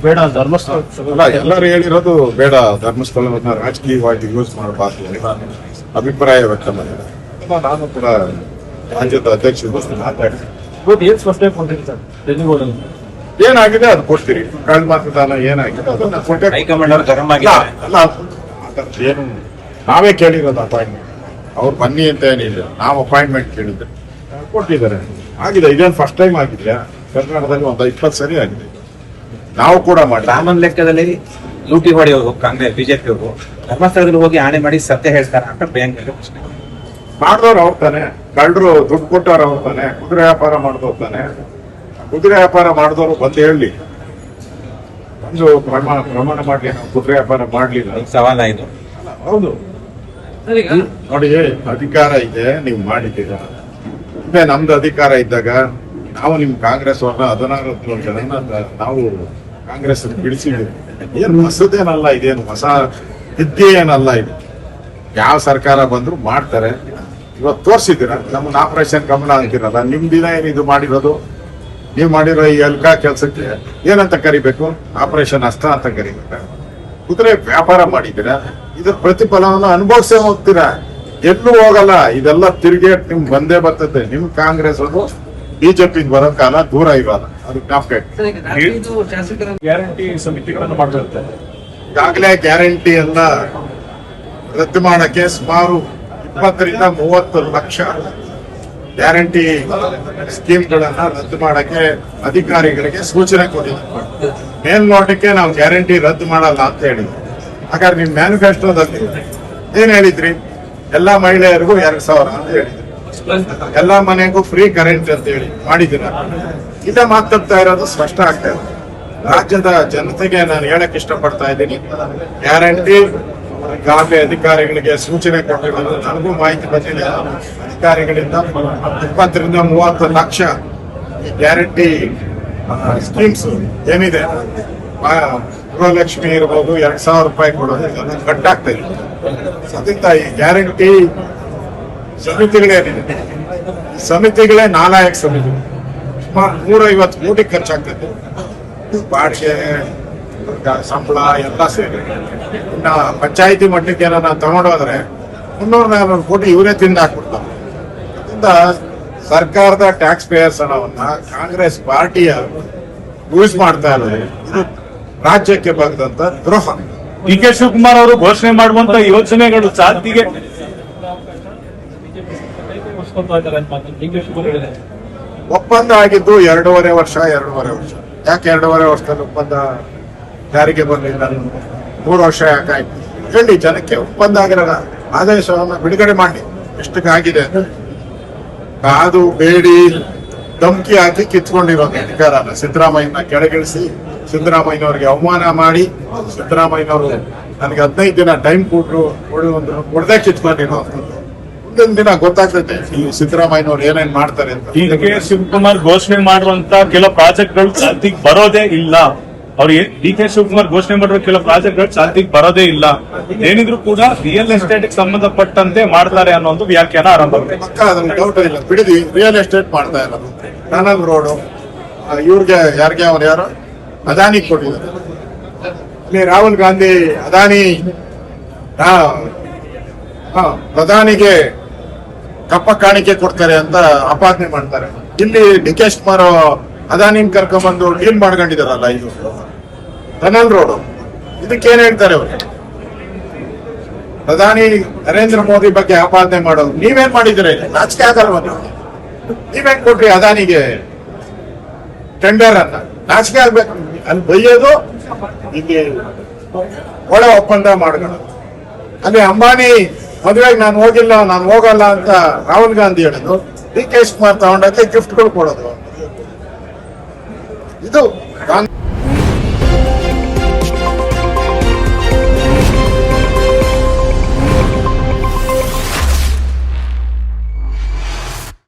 ಬೇಡ ಧರ್ಮಸ್ಥಳ ಅಲ್ಲ, ಎಲ್ಲರೂ ಹೇಳಿರೋದು ಬೇಡ, ಧರ್ಮಸ್ಥಳವನ್ನ ರಾಜಕೀಯವಾಗಿ ಯೂಸ್ ಮಾಡಬಾರ್ದು ಅಭಿಪ್ರಾಯ ವ್ಯಕ್ತ ಮಾಡಿದ್ದಾರೆ. ನಾನು ಕೂಡ ರಾಜ್ಯದ ಅಧ್ಯಕ್ಷರು ಮಾತಾಡ್ತೀನಿ. ಏನ್ ಸ್ಪಷ್ಟ ಕೊಟ್ಟಿರಿ ಸರ್ ಡೆಲ್ಲಿಗೋಡಲ್ಲಿ ಏನಾಗಿದೆ ಅದು ಕೊಡ್ತೀರಿ. ಕಳೆದ ಮತದಾನ ಏನಾಗಿದೆ ಅದನ್ನ ಕೊಟ್ಟೆ. ಹೈಕಮಾಂಡ್ ಅವರು ಗರಂ ಅಲ್ಲ ಆಗಿದೆ. ಏನು ನಾವೇ ಕೇಳಿರೋದು ಅಪಾಯಿಂಟ್ಮೆಂಟ್, ಅವ್ರು ಬನ್ನಿ ಅಂತ ಏನಿಲ್ಲ, ನಾವು ಅಪಾಯಿಂಟ್ಮೆಂಟ್ ಕೇಳಿದ್ರೆ ಕೊಟ್ಟಿದ್ದಾರೆ. ಆಗಿದೆ. ಇದೇನು ಫಸ್ಟ್ ಟೈಮ್ ಆಗಿದೆಯಾ? ಕರ್ನಾಟಕದಲ್ಲಿ ಒಂದು 20 ಸರಿ ಆಗಿದೆ. ನಾವು ಕೂಡ ಮಾಡಿ ರಾಮನ್ ಲೆಕ್ಕದಲ್ಲಿ ಲೂಟಿ ಹೊಡೆಯೋರು ಕಾಂಗ್ರೆಸ್ ಬಿಜೆಪಿ ಅವರು ಧರ್ಮಸ್ಥಳದಲ್ಲಿ ಹೋಗಿ ಆಣೆ ಮಾಡಿ ಸತ್ಯ ಹೇಳ್ತಾರೆ ಅಂತ ಭಯಂಕರ ಪ್ರಶ್ನೆ. ಮಾಡಿದವ್ರು ಅವ್ರು ತಾನೆ, ಕಳ್ಳರು ದುಡ್ಡು ಕೊಟ್ಟವ್ರು ಅವ್ರು ತಾನೆ, ಕುದುರೆ ವ್ಯಾಪಾರ ಮಾಡಿದವ್ರು ತಾನೆ. ಕುದುರೆ ವ್ಯಾಪಾರ ಮಾಡಿದವರು ಬಂದು ಹೇಳಿ, ಒಂದು ಪ್ರಮಾಣ ಮಾಡ್ಲಿ, ನಾವು ಕುದುರೆ ವ್ಯಾಪಾರ ಮಾಡ್ಲಿಲ್ಲ. ಸವಾಲಾಯಿತು. ಹೌದು ನೋಡಿ, ಅಧಿಕಾರ ಇದೆ, ನೀವು ಮಾಡಿದ್ದೀರಾ. ಇದೇ ನಮ್ದು ಅಧಿಕಾರ ಇದ್ದಾಗ ನಾವು ನಿಮ್ ಕಾಂಗ್ರೆಸ್ ಅವ್ರನ್ನ 16 ಜನ ನಾವು ಕಾಂಗ್ರೆಸ್ ಬಿಡಿಸಿದ್ವಿ. ಏನು ಹೊಸದೇನಲ್ಲ, ಇದೇನು ಹೊಸ ವಿದ್ಯೆ ಏನಲ್ಲ. ಇದು ಯಾವ ಸರ್ಕಾರ ಬಂದ್ರು ಮಾಡ್ತಾರೆ. ಇವತ್ತು ತೋರ್ಸಿದ್ದೀರ, ನಮ್ಮನ್ನ ಆಪರೇಷನ್ ಕಮಲ ಅಂತಿರಲ್ಲ, ನಿಮ್ ದಿನ ಏನಿದು ಮಾಡಿರೋದು, ನೀವು ಮಾಡಿರೋ ಈ ಎಲ್ಕಾ ಕೆಲ್ಸಕ್ಕೆ ಏನಂತ ಕರಿಬೇಕು? ಆಪರೇಷನ್ ಅಸ್ತ್ರ ಅಂತ ಕರಿಬೇಕು. ಕುದುರೆ ವ್ಯಾಪಾರ ಮಾಡಿದ್ದೀರಾ, ಇದ್ರ ಪ್ರತಿಫಲವನ್ನು ಅನುಭವಿಸೇ ಹೋಗ್ತೀರಾ, ಎಲ್ಲೂ ಹೋಗಲ್ಲ. ಇದೆಲ್ಲ ತಿರುಗೇಟ್ ನಿಮ್ ಬಂದೇ ಬರ್ತದೆ. ನಿಮ್ ಕಾಂಗ್ರೆಸ್ ಅವರು ಬಿಜೆಪಿ ಬರೋ ಕಾಲ ದೂರ ಇರಲ್ಲ, ಅದು ಜ್ಞಾಪಕ. ಗ್ಯಾರಂಟಿ ಸಮಿತಿಗಳನ್ನು ಮಾಡಿರುತ್ತೆ. ಈಗಾಗಲೇ ಗ್ಯಾರಂಟಿ ಎಲ್ಲ ರದ್ದು ಮಾಡಕ್ಕೆ ಸುಮಾರು 20 ರಿಂದ 30 ಲಕ್ಷ ಗ್ಯಾರಂಟಿ ಸ್ಕೀಮ್ಗಳನ್ನ ರದ್ದು ಮಾಡಕ್ಕೆ ಅಧಿಕಾರಿಗಳಿಗೆ ಸೂಚನೆ ಕೊಟ್ಟಿದ್ದಾರೆ. ಮೇಲ್ನೋಟಕ್ಕೆ ನಾವು ಗ್ಯಾರಂಟಿ ರದ್ದು ಮಾಡಲ್ಲ ಅಂತ ಹೇಳಿದ್ವಿ. ಹಾಗಾದ್ರೆ ನಿಮ್ ಮ್ಯಾನಿಫೆಸ್ಟೋದಲ್ಲಿ ಏನ್ ಹೇಳಿದ್ರಿ? ಎಲ್ಲಾ ಮಹಿಳೆಯರಿಗೂ 2,000 ಅಂತ ಹೇಳಿದ್ರಿ, ಎಲ್ಲಾ ಮನೆಗೂ ಫ್ರೀ ಕರೆಂಟ್ ಅಂತ ಹೇಳಿ ಮಾಡಿದ್ದೀರ. ಇದೇ ಮಾತಾಡ್ತಾ ಇರೋದು ಸ್ಪಷ್ಟ ಆಗ್ತಾ ಇದೆ. ರಾಜ್ಯದ ಜನತೆಗೆ ನಾನು ಹೇಳಕ್ ಇಷ್ಟಪಡ್ತಾ ಇದ್ದೀನಿ, ಗ್ಯಾರಂಟಿ ಈಗಾಗಲೇ ಅಧಿಕಾರಿಗಳಿಗೆ ಸೂಚನೆ ಕೊಟ್ಟಿರೋದು ನನಗೂ ಮಾಹಿತಿ ಬಂದಿದೆ. ಅಧಿಕಾರಿಗಳಿಂದ 20 ರಿಂದ 30 ಲಕ್ಷ ಗ್ಯಾರಂಟಿ ಸ್ಕೀಮ್ಸ್ ಏನಿದೆ, ಗೃಹಲಕ್ಷ್ಮಿ ಇರ್ಬೋದು, 2,000 ರೂಪಾಯಿ ಕೊಡೋದು ಕಟ್ಟಾಗ್ತಾ ಇದೆ. ಸದ್ಯಕ್ಕೆ ಈ ಗ್ಯಾರಂಟಿ ಸಮಿತಿಗಳೇನಿದೆ, ಸಮಿತಿಗಳೇ 4 ಸಮಿತಿ, ಸುಮಾರು 150 ಕೋಟಿ ಖರ್ಚಾಗ್ತದೆ. ಬಾಡಿಗೆ, ಸಂಬಳ ಎಲ್ಲ ಸೇರಿ. ಇನ್ನ ಪಂಚಾಯಿತಿ ಮಟ್ಟಕ್ಕೆ ಏನಾರ ತಗೊಂಡೋದ್ರೆ 300-400 ಕೋಟಿ ಇವರೇ ತಿಂದು ಹಾಕ್ಬಿಡ್ತಾರೆ. ಅದರಿಂದ ಸರ್ಕಾರದ ಟ್ಯಾಕ್ಸ್ ಪೇಯರ್ಸ್ ಹಣವನ್ನ ಕಾಂಗ್ರೆಸ್ ಪಾರ್ಟಿಯ ಯೂಸ್ ಮಾಡ್ತಾ ಇರೋದು ಇದು ರಾಜ್ಯಕ್ಕೆ ಬಂದಂತ ದ್ರೋಹ. ಡಿ ಕೆ ಶಿವಕುಮಾರ್ ಅವರು ಘೋಷಣೆ ಮಾಡುವಂತ ಯೋಜನೆಗಳು ಚಾಲ್ತಿಗೆ ಒಪ್ಪಂದ ಆಗಿದ್ದು 2.5 ವರ್ಷ. ಯಾಕೆ 2.5 ವರ್ಷದಲ್ಲಿ ಒಪ್ಪಂದ ಜಾರಿಗೆ ಬರಲಿಲ್ಲ? 3 ವರ್ಷ ಯಾಕಾಯ್ತು ಹೇಳಿ ಜನಕ್ಕೆ. ಒಪ್ಪಂದ ಆಗಿರೋ ಆದೇಶವನ್ನು ಬಿಡುಗಡೆ ಮಾಡಿ ಎಷ್ಟಕ್ಕಾಗಿದೆ ಅಂತ ಕಾದು ಬೇಡಿ ಧಮಕಿ ಹಾಕಿ ಕಿತ್ಕೊಂಡಿರೋದು ಅಧಿಕಾರನ. ಸಿದ್ದರಾಮಯ್ಯನ ಕೆಳಗಿಳಿಸಿ ಸಿದ್ದರಾಮಯ್ಯನವ್ರಿಗೆ ಅವಮಾನ ಮಾಡಿ, ಸಿದ್ದರಾಮಯ್ಯನವರು ನನಗೆ 15 ದಿನ ಟೈಮ್ ಕೊಡದೆ ಕಿತ್ಕೊಂಡಿರೋ. ಮುಂದಿನ ದಿನ ಗೊತ್ತಾಗ್ತದೆ ಈ ಸಿದ್ದರಾಮಯ್ಯನವ್ರು ಏನೇನ್ ಮಾಡ್ತಾರೆ ಅಂತ. ಡಿ ಕೆ ಶಿವಕುಮಾರ್ ಘೋಷಣೆ ಮಾಡುವಂತ ಕೆಲವು ಪ್ರಾಜೆಕ್ಟ್ಗಳು ಚಾಲ್ತಿಗೆ ಬರೋದೇ ಇಲ್ಲ. ಅವ್ರು ಡಿ ಕೆ ಶಿವಕುಮಾರ್ ಘೋಷಣೆ ಮಾಡಿರೋ ಕೆಲವು ಪ್ರಾಜೆಕ್ಟ್ಗಳು ಚಾಲ್ತಿಗೆ ಬರೋದೇ ಇಲ್ಲ. ಏನಿದ್ರು ಕೂಡ ರಿಯಲ್ ಎಸ್ಟೇಟ್ ಸಂಬಂಧಪಟ್ಟಂತೆ ಮಾಡ್ತಾರೆ ಅನ್ನೋ ಒಂದು ವ್ಯಾಖ್ಯಾನ ಆರಂಭ ಆಗಿದೆ. ಪಕ್ಕ ಅದ್ರಲ್ಲಿ ಡೌಟ್ ಇಲ್ಲ. ಬಿಡಿದಿ ರಿಯಲ್ ಎಸ್ಟೇಟ್ ಮಾಡ್ತಾ ಇರೋದು. ನಾನಲ್ ರೋಡು ಇವ್ರಿಗೆ ಯಾರಿಗೆ ಅವ್ರು ಯಾರು ಅದಾನಿ ಕೊಟ್ಟಿದ್ದಾರೆ. ಇಲ್ಲಿ ರಾಹುಲ್ ಗಾಂಧಿ ಅದಾನಿ ಪ್ರಧಾನಿಗೆ ಕಪ್ಪ ಕಾಣಿಕೆ ಕೊಡ್ತಾರೆ ಅಂತ ಆಪಾದನೆ ಮಾಡ್ತಾರೆ. ಇಲ್ಲಿ ಡಿ ಕೆ ಶಿವಕುಮಾರ್ ಅದಾನಿನ್ ಕರ್ಕೊಂಡ್ಬಂದು ಡೀಲ್ ಮಾಡ್ಕೊಂಡಿದಾರಲ್ಲ, ಇದು ಟನಲ್ ರೋಡ್. ಇದಕ್ಕೇನ್ ಹೇಳ್ತಾರೆ ಅವರು? ಪ್ರಧಾನಿ ನರೇಂದ್ರ ಮೋದಿ ಬಗ್ಗೆ ಆಪಾದನೆ ಮಾಡೋದು. ನೀವೇನ್ ಮಾಡಿದ್ರೆ ನಾಚಿಕೆ ಆಗಲ್ವ? ನೀವೇನ್ ಕೊಟ್ರಿ ಅದಾನಿಗೆ ಟೆಂಡರ್ ಅನ್ನ? ನಾಚಿಕೆ ಆಗ್ಬೇಕು. ಅಲ್ಲಿ ಬೈಯೋದು, ಇಲ್ಲಿ ಒಳ ಒಪ್ಪಂದ ಮಾಡ್ಕೊಳ್ಳೋದು. ಅಲ್ಲಿ ಅಂಬಾನಿ ಮದುವೆಗೆ ನಾನು ಹೋಗಲ್ಲ ಅಂತ ರಾಹುಲ್ ಗಾಂಧಿ ಹೇಳಿದ್ರು. ಡಿ ಕೆ ಶಿವಕುಮಾರ್ ತಗೊಂಡಾಗ ಗಿಫ್ಟ್ಗಳು ಕೊಡೋದು. ಇದು